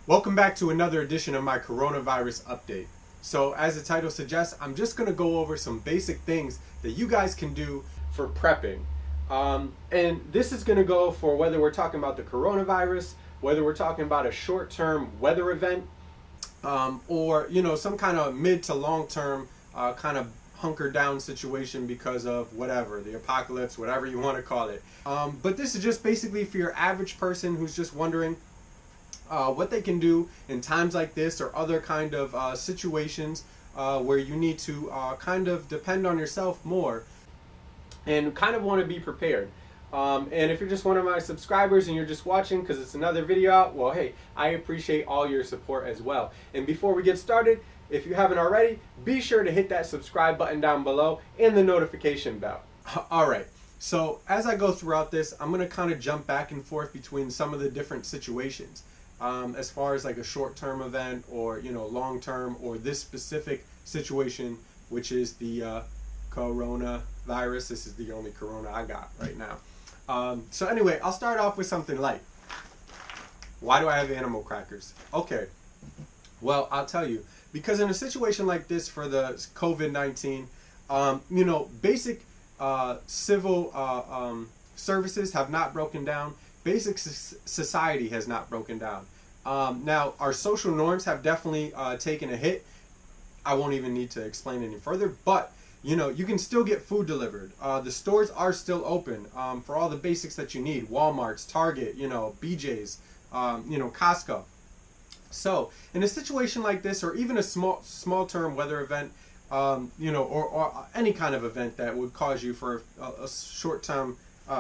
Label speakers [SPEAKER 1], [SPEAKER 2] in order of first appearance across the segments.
[SPEAKER 1] Welcome back to another edition of my coronavirus update. So as the title suggests, I'm just going to go over some basic things that you guys can do for prepping. And this is going to go for whether we're talking about the coronavirus, whether we're talking about a short-term weather event, or some kind of mid to long-term kind of hunker down situation because of whatever, the apocalypse, whatever you want to call it. But this is just basically for your average person who's just wondering what they can do in times like this or other kind of situations where you need to kind of depend on yourself more and kind of want to be prepared. And if you're just one of my subscribers and you're just watching because it's another video out, well, hey, I appreciate all your support as well. And before we get started, if you haven't already, be sure to hit that subscribe button down below and the notification bell. Alright, so as I go throughout this, I'm going to kind of jump back and forth between some of the different situations. As far as like a short-term event or long-term or this specific situation, which is the coronavirus. This is the only corona I got right now. So anyway, I'll start off with something light. Why do I have animal crackers? Okay, well, I'll tell you. Because in a situation like this for the COVID-19, basic civil services have not broken down. Basic society has not broken down. Now, our social norms have definitely taken a hit. I won't even need to explain any further, but you can still get food delivered. The stores are still open for all the basics that you need. Walmart's, Target, BJ's, Costco. So, in a situation like this, or even a small-term weather event, or any kind of event that would cause you for a short time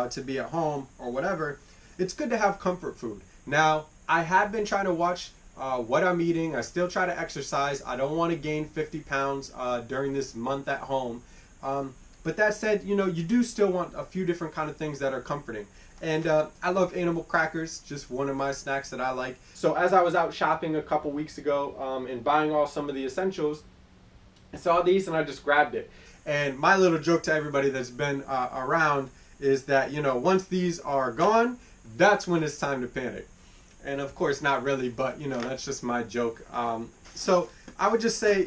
[SPEAKER 1] to be at home or whatever, it's good to have comfort food. Now, I have been trying to watch what I'm eating. I still try to exercise. I don't want to gain 50 pounds during this month at home. But that said, you do still want a few different kind of things that are comforting. And I love animal crackers, just one of my snacks that I like. So as I was out shopping a couple weeks ago and buying all some of the essentials, I saw these and I just grabbed it. And my little joke to everybody that's been around is that, once these are gone, that's when it's time to panic. And of course, not really, but, that's just my joke. So I would just say,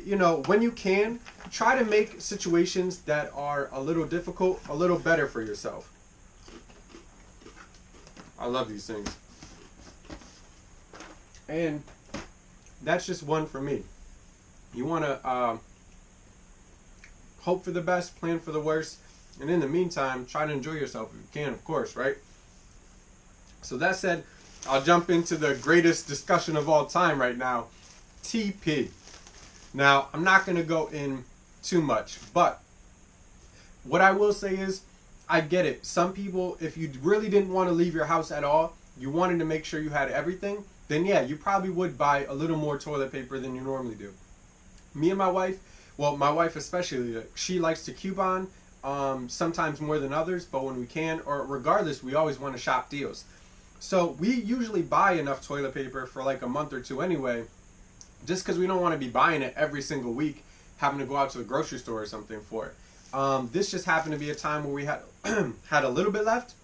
[SPEAKER 1] when you can, try to make situations that are a little difficult, a little better for yourself. I love these things. And that's just one for me. You want to hope for the best, plan for the worst, and in the meantime, try to enjoy yourself if you can, of course, right? So that said, I'll jump into the greatest discussion of all time right now, TP. Now, I'm not going to go in too much, but what I will say is, I get it. Some people, if you really didn't want to leave your house at all, you wanted to make sure you had everything, then yeah, you probably would buy a little more toilet paper than you normally do. Me and my wife, well, my wife especially, she likes to coupon, sometimes more than others, but when we can, or regardless, we always want to shop deals. So we usually buy enough toilet paper for like a month or two anyway, just because we don't want to be buying it every single week, having to go out to the grocery store or something for it. This just happened to be a time where we had had a little bit left,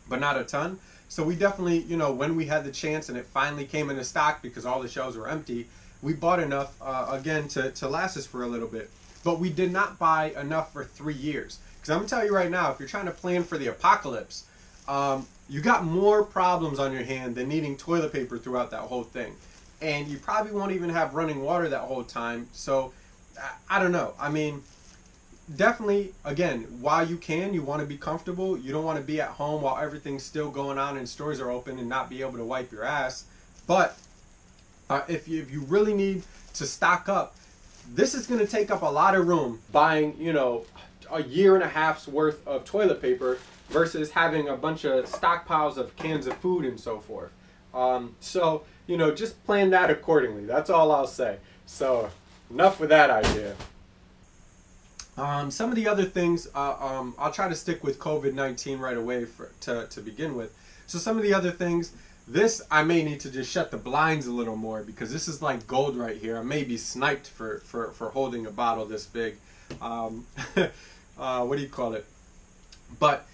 [SPEAKER 1] but not a ton. So we definitely, when we had the chance and it finally came into stock because all the shelves were empty, we bought enough, again, to last us for a little bit. But we did not buy enough for 3 years. Because I'm going to tell you right now, if you're trying to plan for the apocalypse, you got more problems on your hand than needing toilet paper throughout that whole thing. And you probably won't even have running water that whole time. So, I don't know. I mean, definitely, again, while you can, you want to be comfortable. You don't want to be at home while everything's still going on and stores are open and not be able to wipe your ass. But if you really need to stock up, this is going to take up a lot of room. Buying, a year and a half's worth of toilet paper versus having a bunch of stockpiles of cans of food and so forth. So, just plan that accordingly. That's all I'll say. So, enough with that idea. Some of the other things, I'll try to stick with COVID-19 right away to begin with. So some of the other things, this I may need to just shut the blinds a little more because this is like gold right here. I may be sniped for holding a bottle this big. What do you call it? But,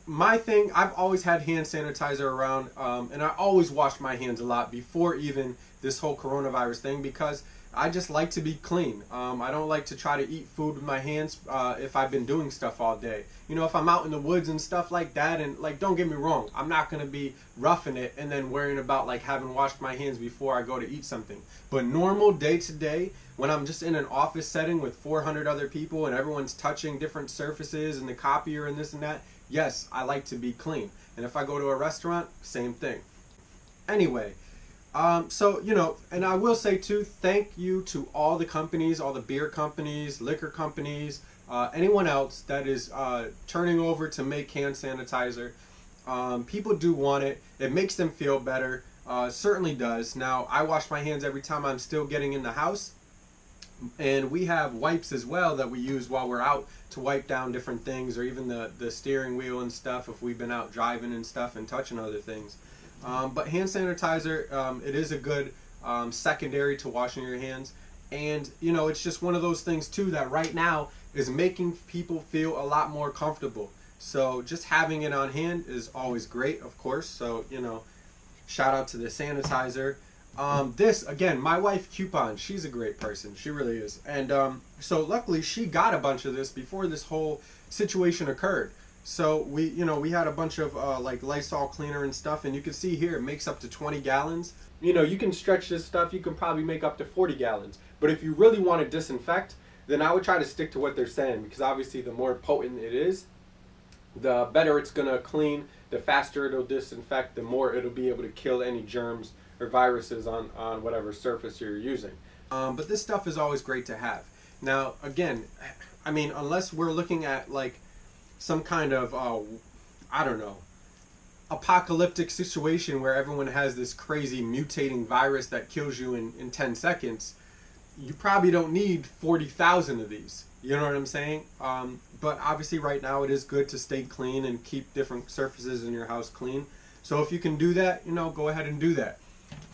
[SPEAKER 1] my thing, I've always had hand sanitizer around, and I always washed my hands a lot before even this whole coronavirus thing, because I just like to be clean. I don't like to try to eat food with my hands if I've been doing stuff all day. You know, if I'm out in the woods and stuff like that, and like, don't get me wrong, I'm not going to be roughing it and then worrying about like having washed my hands before I go to eat something. But normal day to day, when I'm just in an office setting with 400 other people and everyone's touching different surfaces and the copier and this and that, yes, I like to be clean. And if I go to a restaurant, same thing. Anyway, so, you know, and I will say too, thank you to all the companies, all the beer companies, liquor companies, anyone else that is turning over to make hand sanitizer. People do want it. It makes them feel better. Certainly does. Now, I wash my hands every time I'm still getting in the house. And we have wipes as well that we use while we're out to wipe down different things, or even the steering wheel and stuff if we've been out driving and stuff and touching other things. But hand sanitizer, it is a good secondary to washing your hands. And, you know, it's just one of those things too that right now is making people feel a lot more comfortable. So just having it on hand is always great, of course. So, you know, shout out to the sanitizer. This, again, my wife Coupon, she's a great person. She really is. And so luckily she got a bunch of this before this whole situation occurred. So we had a bunch of like Lysol Cleaner and stuff, and you can see here it makes up to 20 gallons. You know, you can stretch this stuff, you can probably make up to 40 gallons. But if you really want to disinfect, then I would try to stick to what they're saying, because obviously the more potent it is, the better it's going to clean, the faster it'll disinfect, the more it'll be able to kill any germs or viruses on whatever surface you're using. But this stuff is always great to have. Now, again, I mean, unless we're looking at like some kind of, I don't know, apocalyptic situation where everyone has this crazy mutating virus that kills you in 10 seconds, you probably don't need 40,000 of these. You know what I'm saying? But obviously right now it is good to stay clean and keep different surfaces in your house clean. So if you can do that, you know, go ahead and do that.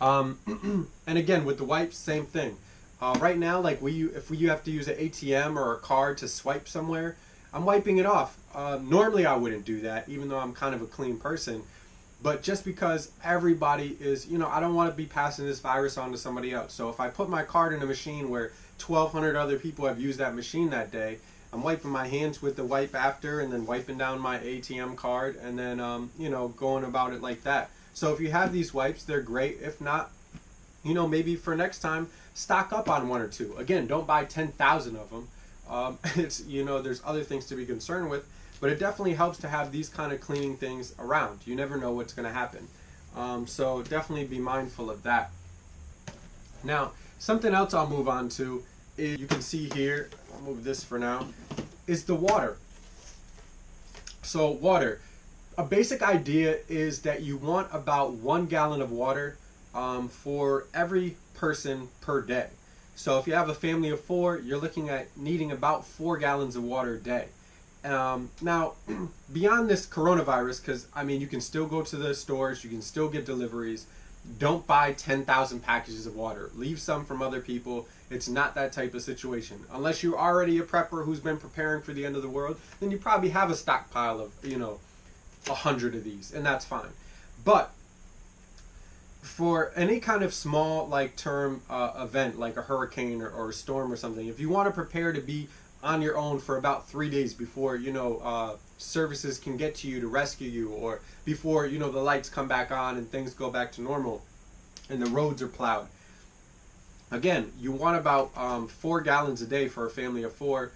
[SPEAKER 1] And again, with the wipes, same thing. Right now, like if you have to use an ATM or a card to swipe somewhere, I'm wiping it off. Normally I wouldn't do that, even though I'm kind of a clean person. But just because everybody is, you know, I don't want to be passing this virus on to somebody else. So if I put my card in a machine where 1,200 other people have used that machine that day, I'm wiping my hands with the wipe after, and then wiping down my ATM card, and then, you know, going about it like that. So if you have these wipes, they're great. If not, you know, maybe for next time, stock up on one or two. Again, don't buy 10,000 of them. It's, you know, there's other things to be concerned with, but it definitely helps to have these kind of cleaning things around. You never know what's going to happen. So definitely be mindful of that. Now, something else I'll move on to is, you can see here, I'll move this for now, is the water. So water. A basic idea is that you want about 1 gallon of water for every person per day. So if you have a family of 4, you're looking at needing about 4 gallons of water a day. Now, beyond this coronavirus, because I mean, you can still go to the stores, you can still get deliveries. Don't buy 10,000 packages of water. Leave some from other people. It's not that type of situation. Unless you're already a prepper who's been preparing for the end of the world, then you probably have a stockpile of, you know, 100 of these, and that's fine. But for any kind of small like term event like a hurricane or a storm or something, if you want to prepare to be on your own for about 3 days before, you know, services can get to you to rescue you, or before, you know, the lights come back on and things go back to normal and the roads are plowed, again, you want about 4 gallons a day for a family of 4,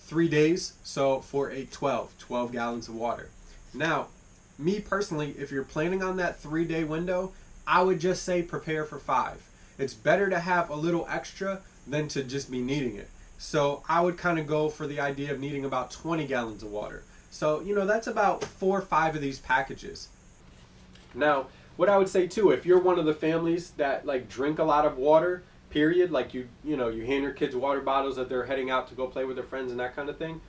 [SPEAKER 1] 3 days, so 4, 8, 12 gallons of water. Now, me personally, if you're planning on that 3-day window, I would just say prepare for 5. It's better to have a little extra than to just be needing it. So I would kind of go for the idea of needing about 20 gallons of water. So, you know, that's about 4 or 5 of these packages. Now, what I would say too, if you're one of the families that like drink a lot of water, period, like you know, you hand your kids water bottles that they're heading out to go play with their friends and that kind of thing,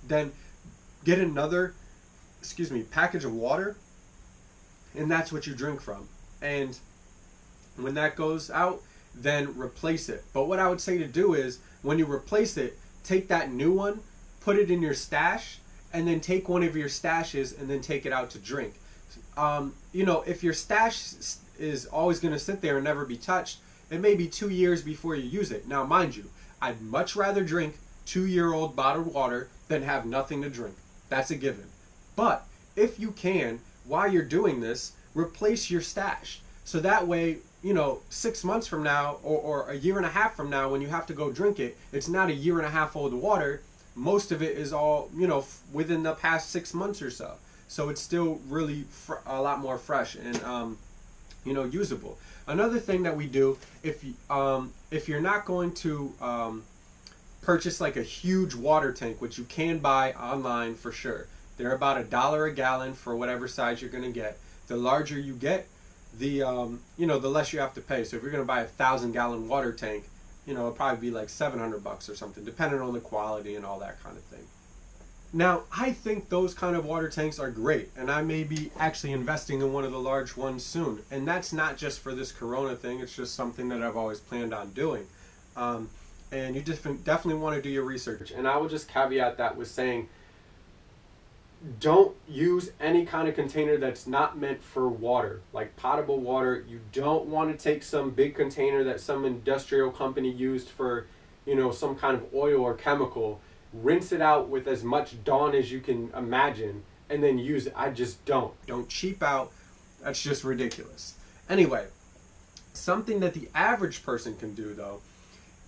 [SPEAKER 1] then get another package of water, and that's what you drink from. And when that goes out, then replace it. But what I would say to do is, when you replace it, take that new one, put it in your stash, and then take one of your stashes and then take it out to drink. You know, if your stash is always going to sit there and never be touched, it may be 2 years before you use it. Now, mind you, I'd much rather drink 2-year-old bottled water than have nothing to drink. That's a given. But if you can, while you're doing this, replace your stash. So that way, you know, 6 months from now or a year and a half from now, when you have to go drink it, it's not a year and a half old water. Most of it is all, you know, within the past 6 months or so. So it's still really a lot more fresh and, you know, usable. Another thing that we do, if you're not going to purchase like a huge water tank, which you can buy online for sure. They're about $1 a gallon for whatever size you're going to get. The larger you get, the you know, the less you have to pay. So if you're going to buy a 1,000-gallon water tank, you know, it'll probably be like $700 or something, depending on the quality and all that kind of thing. Now, I think those kind of water tanks are great, and I may be actually investing in one of the large ones soon. And that's not just for this Corona thing, it's just something that I've always planned on doing. And you just definitely want to do your research. And I would just caveat that with saying, don't use any kind of container that's not meant for water, like potable water. You don't want to take some big container that some industrial company used for, you know, some kind of oil or chemical. Rinse it out with as much Dawn as you can imagine, and then use it. I just don't. Don't cheap out. That's just ridiculous. Anyway, something that the average person can do, though,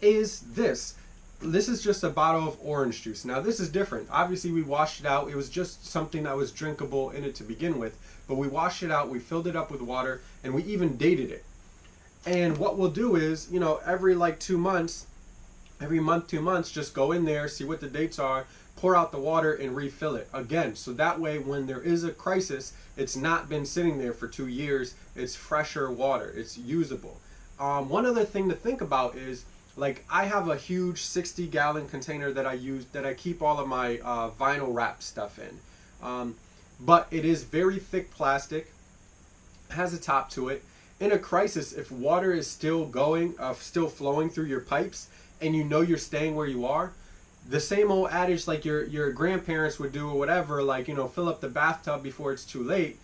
[SPEAKER 1] is this. This is just a bottle of orange juice. Now, this is different. Obviously, we washed it out. It was just something that was drinkable in it to begin with. But we washed it out. We filled it up with water. And we even dated it. And what we'll do is, you know, every like 2 months, every month, 2 months, just go in there, see what the dates are, pour out the water, and refill it again. So that way, when there is a crisis, it's not been sitting there for 2 years. It's fresher water. It's usable. One other thing to think about is, like, I have a huge 60-gallon container that I use, that I keep all of my vinyl wrap stuff in. But it is very thick plastic, has a top to it. In a crisis, if water is still going, still flowing through your pipes, and you know you're staying where you are, the same old adage like your grandparents would do or whatever, like, you know, fill up the bathtub before it's too late.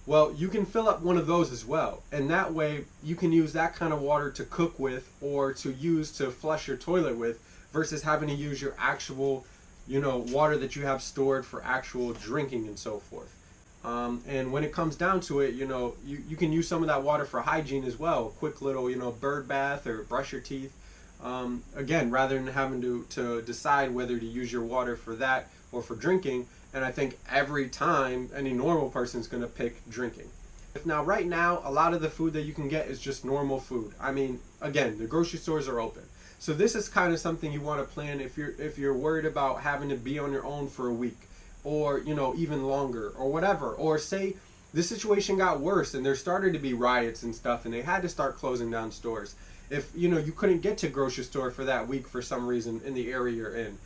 [SPEAKER 1] Well, you can fill up one of those as well. And that way you can use that kind of water to cook with or to use to flush your toilet with versus having to use your actual, you know, water that you have stored for actual drinking and so forth. And when it comes down to it, you know, you can use some of that water for hygiene as well. A quick little, you know, bird bath or brush your teeth. Again, rather than having to decide whether to use your water for that or for drinking. And I think every time any normal person is going to pick drinking. Now, right now, a lot of the food that you can get is just normal food. I mean, again, the grocery stores are open. So this is kind of something you want to plan if you're worried about having to be on your own for a week or, you know, even longer or whatever. Or say the situation got worse and there started to be riots and stuff and they had to start closing down stores. If, you know, you couldn't get to grocery store for that week for some reason in the area you're in.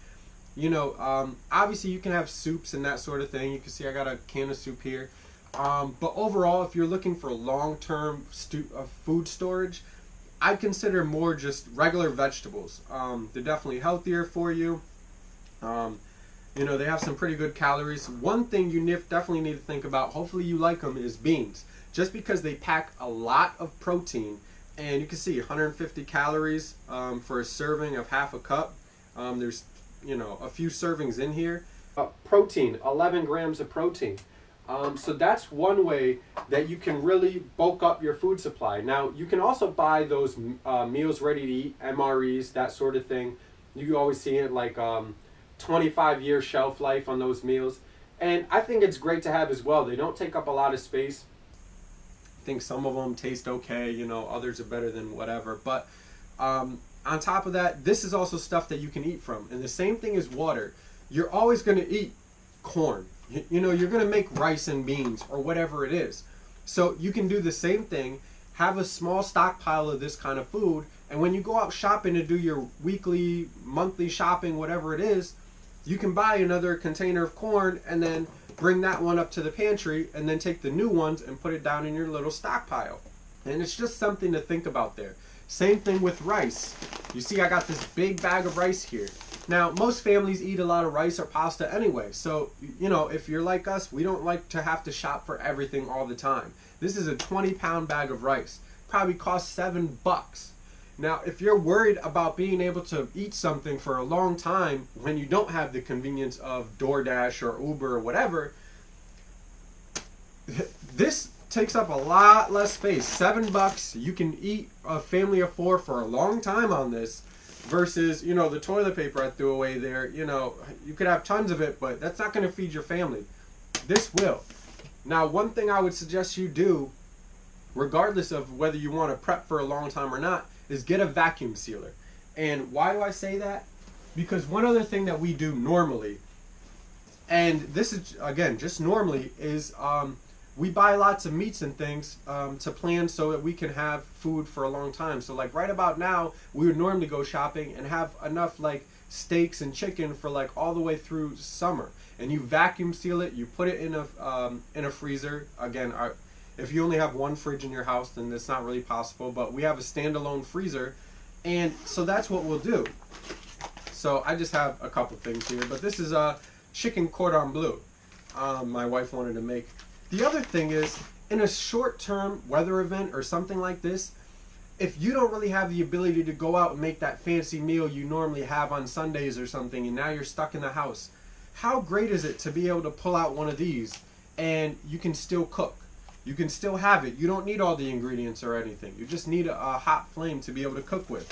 [SPEAKER 1] You know, obviously you can have soups and that sort of thing. You can see I got a can of soup here. But overall, if you're looking for long-term food storage, I'd consider more just regular vegetables. They're definitely healthier for you. You know, they have some pretty good calories. One thing you definitely need to think about, hopefully you like them, is beans. Just because they pack a lot of protein, and you can see 150 calories for a serving of half a cup. There's, you know, a few servings in here. Protein, 11 grams of protein. So that's one way that you can really bulk up your food supply. Now, you can also buy those meals ready to eat, MREs, that sort of thing. You always see it like 25-year shelf life on those meals. And I think it's great to have as well. They don't take up a lot of space. I think some of them taste okay, you know, others are better than whatever. But on top of that, this is also stuff that you can eat from. And the same thing as water. You're always going to eat corn. You know, you're going to make rice and beans or whatever it is. So you can do the same thing, have a small stockpile of this kind of food, and when you go out shopping to do your weekly, monthly shopping, whatever it is, you can buy another container of corn and then bring that one up to the pantry and then take the new ones and put it down in your little stockpile. And it's just something to think about there. Same thing with rice. You see I got this big bag of rice here. Now, most families eat a lot of rice or pasta anyway. So, you know, if you're like us, we don't like to have to shop for everything all the time. This is a 20-pound bag of rice. Probably costs $7. Now, if you're worried about being able to eat something for a long time when you don't have the convenience of DoorDash or Uber or whatever, this takes up a lot less space. $7, you can eat a family of 4 for a long time on this, versus, you know, the toilet paper I threw away there. You know, you could have tons of it, but that's not going to feed your family. This will. Now, one thing I would suggest you do, regardless of whether you want to prep for a long time or not, is get a vacuum sealer. And why do I say that? Because one other thing that we do normally, and this is, again, just normally, is we buy lots of meats and things to plan so that we can have food for a long time. So like right about now, we would normally go shopping and have enough like steaks and chicken for like all the way through summer. And you vacuum seal it, you put it in a freezer. Again, if you only have one fridge in your house, then that's not really possible, but we have a standalone freezer, and so that's what we'll do. So I just have a couple things here, but this is a chicken cordon bleu my wife wanted to make. The other thing is, in a short-term weather event or something like this, if you don't really have the ability to go out and make that fancy meal you normally have on Sundays or something, and now you're stuck in the house, how great is it to be able to pull out one of these and you can still cook? You can still have it. You don't need all the ingredients or anything. You just need a hot flame to be able to cook with.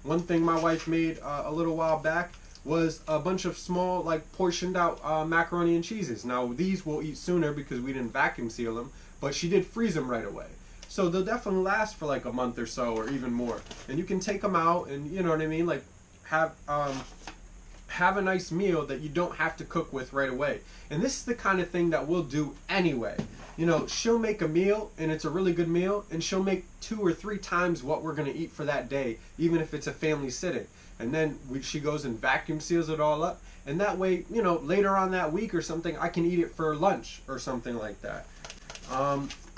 [SPEAKER 1] One thing my wife made a little while back was a bunch of small, like, portioned out macaroni and cheeses. Now, these we'll eat sooner because we didn't vacuum seal them, but she did freeze them right away. So they'll definitely last for like a month or so, or even more. And you can take them out and, you know what I mean, like, have a nice meal that you don't have to cook with right away. And this is the kind of thing that we'll do anyway. You know, she'll make a meal, and it's a really good meal, and she'll make 2 or 3 times what we're going to eat for that day, even if it's a family sitting. And then she goes and vacuum seals it all up, and that way, you know, later on that week or something, I can eat it for lunch or something like that.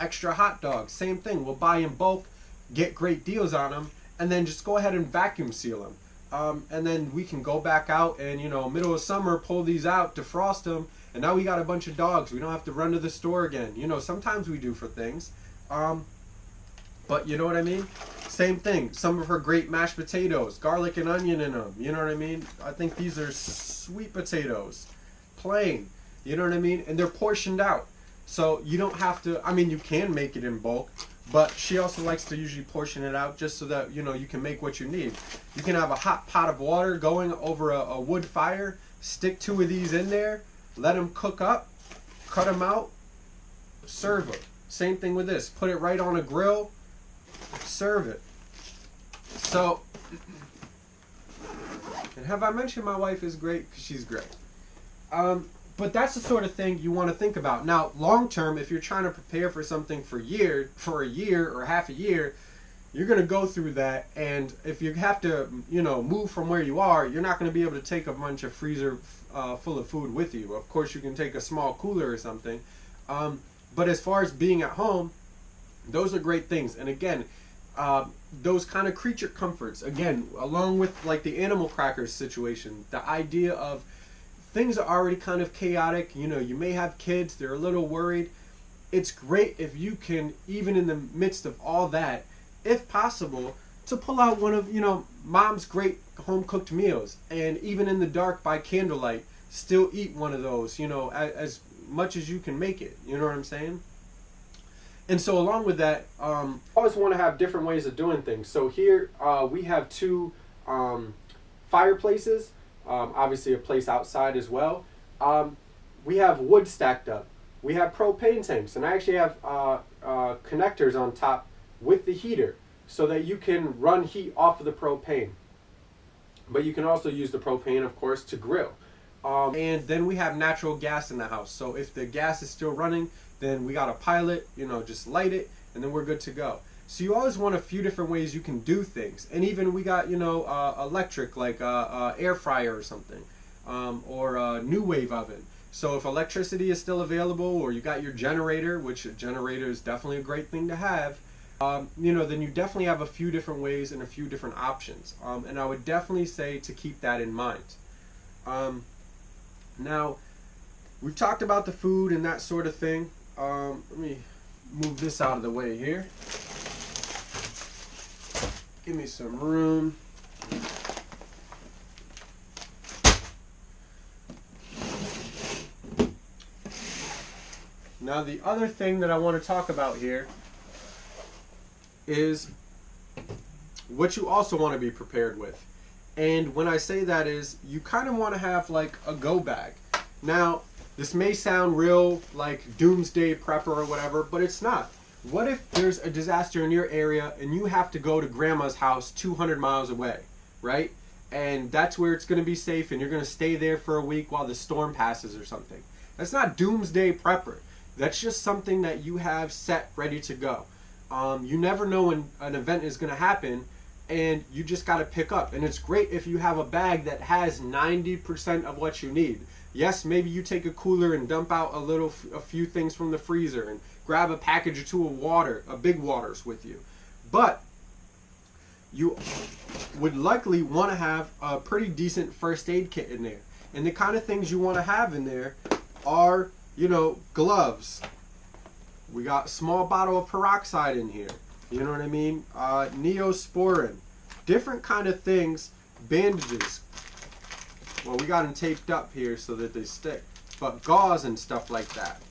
[SPEAKER 1] Extra hot dogs, same thing. We'll buy in bulk, get great deals on them, and then just go ahead and vacuum seal them. And then we can go back out and, you know, middle of summer, pull these out, defrost them, and now we got a bunch of dogs. We don't have to run to the store again. You know, sometimes we do for things. But you know what I mean? Same thing. Some of her great mashed potatoes, garlic and onion in them. You know what I mean? I think these are sweet potatoes, plain. You know what I mean? And they're portioned out. So you don't have to, I mean, you can make it in bulk, but she also likes to usually portion it out just so that, you know, you can make what you need. You can have a hot pot of water going over a wood fire, stick 2 of these in there, let them cook up, cut them out, serve them. Same thing with this. Put it right on a grill, serve it. So, and have I mentioned my wife is great? Because she's great. But that's the sort of thing you want to think about. Now, long term, if you're trying to prepare for something for a year or half a year, you're going to go through that. And if you have to, you know, move from where you are, you're not going to be able to take a bunch of freezer full of food with you. Of course, you can take a small cooler or something. But as far as being at home, those are great things. And again, those kind of creature comforts, again, along with like the animal crackers situation, the idea of things are already kind of chaotic. You know, you may have kids, they're a little worried. It's great if you can, even in the midst of all that, if possible, to pull out one of, you know, mom's great home cooked meals, and even in the dark by candlelight, still eat one of those, you know, as much as you can make it. You know what I'm saying? And so along with that, I always want to have different ways of doing things. So here we have 2 fireplaces, obviously a place outside as well. We have wood stacked up. We have propane tanks, and I actually have connectors on top with the heater so that you can run heat off of the propane. But you can also use the propane, of course, to grill. And then we have natural gas in the house. So if the gas is still running, then we got a pilot, you know, just light it, and then we're good to go. So you always want a few different ways you can do things. And even we got, you know, electric, like air fryer or something, or a new wave oven. So if electricity is still available, or you got your generator, which a generator is definitely a great thing to have, you know, then you definitely have a few different ways and a few different options. And I would definitely say to keep that in mind. Now, we've talked about the food and that sort of thing. Let me move this out of the way here. Give me some room. Now, the other thing that I want to talk about here is what you also want to be prepared with. And when I say that is, you kind of want to have like a go bag. Now, this may sound real like doomsday prepper or whatever, but it's not. What if there's a disaster in your area and you have to go to grandma's house 200 miles away, right? And that's where it's going to be safe and you're going to stay there for a week while the storm passes or something. That's not doomsday prepper. That's just something that you have set ready to go. You never know when an event is going to happen, and you just got to pick up. And it's great if you have a bag that has 90% of what you need. Yes, maybe you take a cooler and dump out a few things from the freezer and grab a package or two of water, big waters with you. But you would likely want to have a pretty decent first aid kit in there. And the kind of things you want to have in there are, you know, gloves. We got a small bottle of peroxide in here. You know what I mean? Neosporin. Different kind of things. Bandages. Well, we got them taped up here so that they stick. But gauze and stuff like that.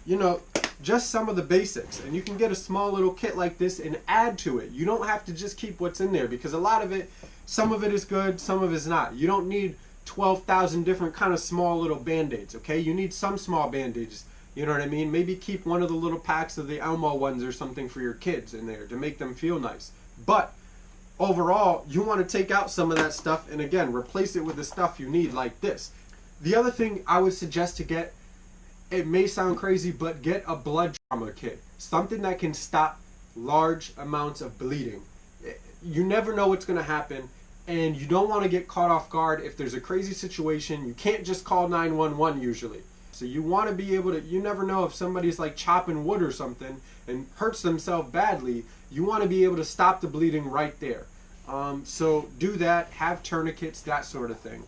[SPEAKER 1] You know, just some of the basics. And you can get a small little kit like this and add to it. You don't have to just keep what's in there, because a lot of it, some of it is good, some of it is not. You don't need 12,000 different kind of small little band-aids, okay? You need some small band-aids, you know what I mean? Maybe keep one of the little packs of the Elmo ones or something for your kids in there to make them feel nice. But overall, you want to take out some of that stuff and again, replace it with the stuff you need like this. The other thing I would suggest to get, it may sound crazy, but get a blood trauma kit. Something that can stop large amounts of bleeding. You never know what's going to happen. And you don't want to get caught off guard if there's a crazy situation. You can't just call 911 usually. So you want to be able to, you never know if somebody's like chopping wood or something and hurts themselves badly. You want to be able to stop the bleeding right there. So do that, have tourniquets, that sort of thing.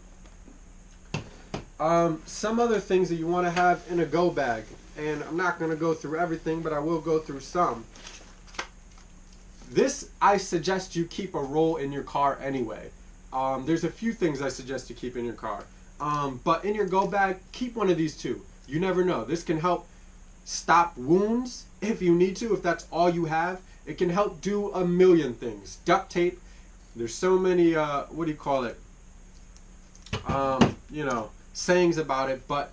[SPEAKER 1] Some other things that you want to have in a go bag. And I'm not going to go through everything, but I will go through some. This, I suggest you keep a roll in your car anyway. There's a few things I suggest you keep in your car. But in your go bag, keep one of these too. You never know. This can help stop wounds if you need to, if that's all you have. It can help do a million things. Duct tape. There's so many, what do you call it? You know, sayings about it, but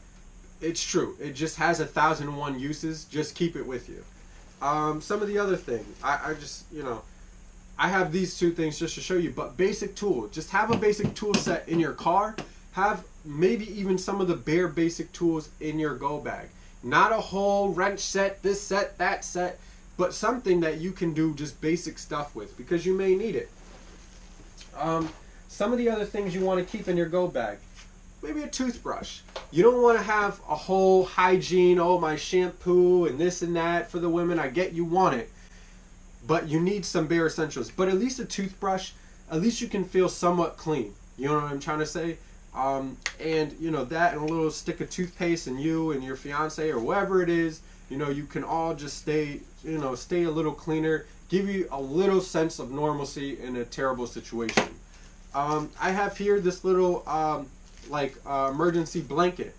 [SPEAKER 1] it's true. It just has 1,001 uses. Just keep it with you. Some of the other things, I just, you know, I have these two things just to show you, but basic tool. Just have a basic tool set in your car. Have maybe even some of the bare basic tools in your go bag. Not a whole wrench set, this set, that set, but something that you can do just basic stuff with, because you may need it. Some of the other things you want to keep in your go bag. Maybe a toothbrush. You don't want to have a whole hygiene, oh, my shampoo and this and that for the women. I get you want it. But you need some bare essentials. But at least a toothbrush, at least you can feel somewhat clean. You know what I'm trying to say? And, you know, that and a little stick of toothpaste, and you and your fiance or whoever it is, you know, you can all just stay, you know, stay a little cleaner. Give you a little sense of normalcy in a terrible situation. I have here this little... emergency blanket.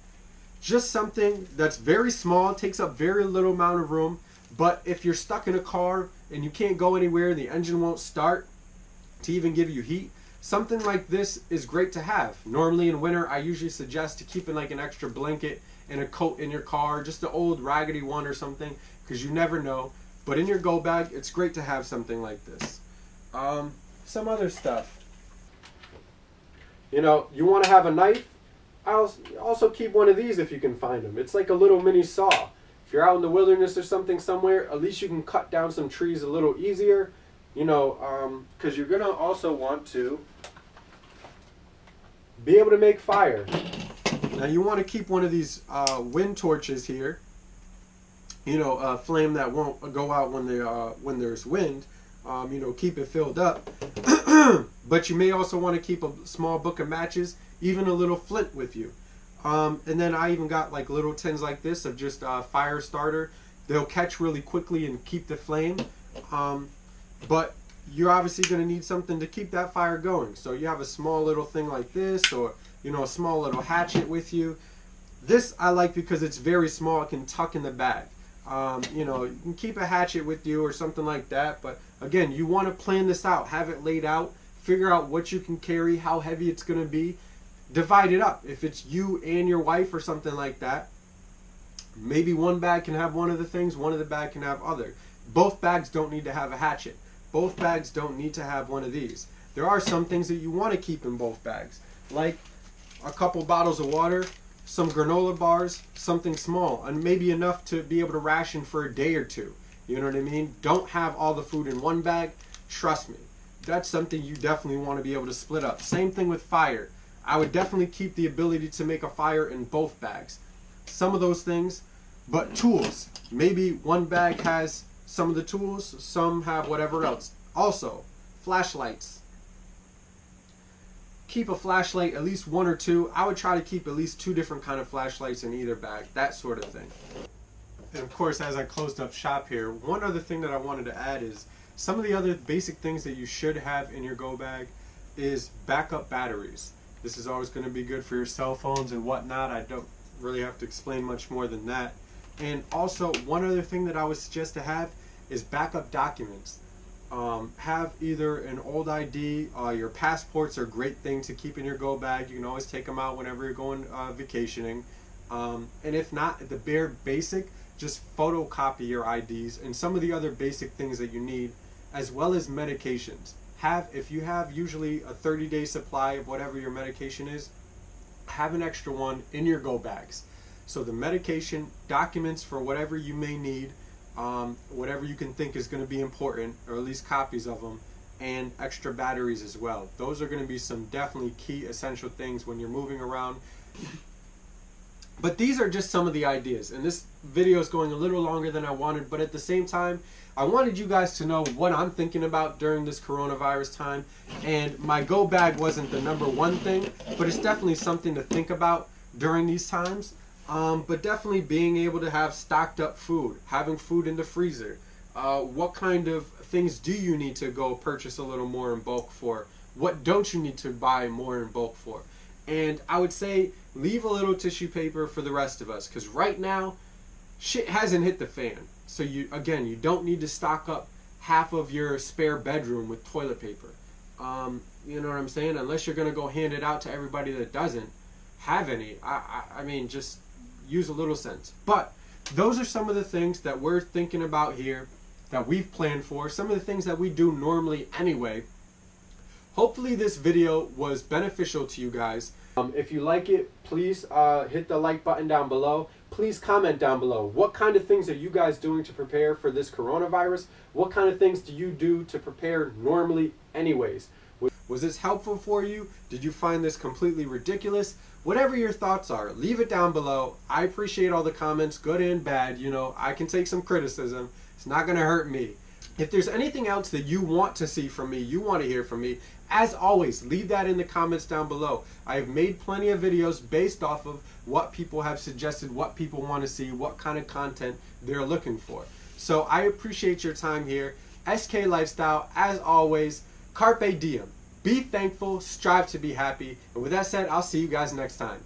[SPEAKER 1] Just something that's very small, takes up very little amount of room, but if you're stuck in a car and you can't go anywhere and the engine won't start to even give you heat, something like this is great to have. Normally in winter, I usually suggest to keep in like an extra blanket and a coat in your car, just an old raggedy one or something, because you never know. But in your go bag, it's great to have something like this. Some other stuff. You know, you want to have a knife? I'll also keep one of these if you can find them. It's like a little mini saw. If you're out in the wilderness or something somewhere, at least you can cut down some trees a little easier. You know, because you're going to also want to be able to make fire. Now you want to keep one of these wind torches here. You know, a flame that won't go out when there's wind. You know, keep it filled up. But you may also want to keep a small book of matches even a little flint with you. And then I even got like little tins like this of just fire starter. They'll catch really quickly and keep the flame. But you're obviously going to need something to keep that fire going. So you have a small little thing like this, or a small little hatchet with you. This I like because it's very small. It can tuck in the bag. You can keep a hatchet with you or something like that. But again, you want to plan this out, have it laid out, figure out what you can carry, how heavy it's going to be. Divide it up. If it's you and your wife or something like that, maybe one bag can have one of the things, one of the bag can have other. Both bags don't need to have a hatchet. Both bags don't need to have one of these. There are some things that you want to keep in both bags, like a couple bottles of water, some granola bars, something small, and maybe enough to be able to ration for a day or two. You know what I mean? Don't have all the food in one bag. Trust me. That's something you definitely want to be able to split up. Same thing with fire. I would definitely keep the ability to make a fire in both bags. Some of those things, but tools. Maybe one bag has some of the tools, some have whatever else. Also, flashlights. Keep a flashlight, at least one or two. I would try to keep at least 2 different kind of flashlights in either bag, that sort of thing. And of course, as I closed up shop here, one other thing that I wanted to add is some of the other basic things that you should have in your go bag is backup batteries. This is always going to be good for your cell phones and whatnot. I don't really have to explain much more than that. And also, one other thing that I would suggest to have is backup documents. Have either an old ID, your passports are a great thing to keep in your go bag. You can always take them out whenever you're going vacationing. And if not, the bare basic, just photocopy your IDs and some of the other basic things that you need, as well as medications. If you have usually a 30-day supply of whatever your medication is, have an extra one in your go bags. So the medication, documents for whatever you may need, whatever you can think is going to be important, or at least copies of them, and extra batteries as well. Those are going to be some definitely key essential things when you're moving around. But these are just some of the ideas, and this video is going a little longer than I wanted, but at the same time, I wanted you guys to know what I'm thinking about during this coronavirus time. And my go bag wasn't the #1 thing, but it's definitely something to think about during these times. But definitely being able to have stocked up food, having food in the freezer. What kind of things do you need to go purchase a little more in bulk for? What don't you need to buy more in bulk for? And I would say leave a little tissue paper for the rest of us, because right now shit hasn't hit the fan. So you don't need to stock up half of your spare bedroom with toilet paper. You know what I'm saying? Unless you're going to go hand it out to everybody that doesn't have any. I mean, just use a little sense. But those are some of the things that we're thinking about here, that we've planned for, some of the things that we do normally anyway. Hopefully this video was beneficial to you guys. If you like it, please hit the like button down below. Please comment down below. What kind of things are you guys doing to prepare for this coronavirus? What kind of things do you do to prepare normally anyways? Was this helpful for you? Did you find this completely ridiculous? Whatever your thoughts are, leave it down below. I appreciate all the comments, good and bad. You know, I can take some criticism. It's not going to hurt me. If there's anything else that you want to see from me, you want to hear from me, as always, leave that in the comments down below. I have made plenty of videos based off of what people have suggested, what people want to see, what kind of content they're looking for. So I appreciate your time here. SK Lifestyle, as always, carpe diem. Be thankful, strive to be happy. And with that said, I'll see you guys next time.